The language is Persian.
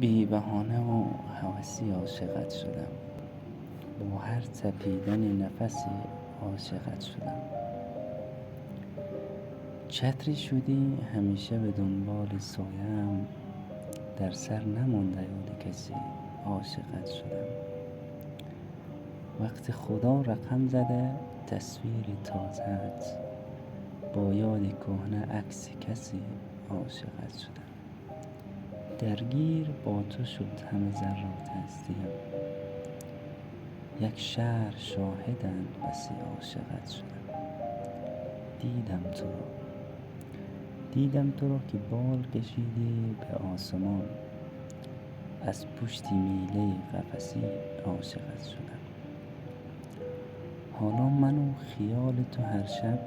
بی بهانه و هوسی عاشقت شدم، با هر تپیدن نفسی عاشقت شدم. چتری شدی همیشه به دنبال سایم، در سر نمانده یاد کسی عاشقت شدم. وقتی خدا رقم زده تصویری تازه‌ات، با یاد کهنه عکس کسی عاشقت شدم. درگیر با تو شد همه ذرات هستیم، یک شهر شاهدند بسی عاشقت شدم. دیدم تو را که بال کشیدی به آسمان، از پشت میله قفسی عاشقت شدم. حالا من و خیال تو هر شب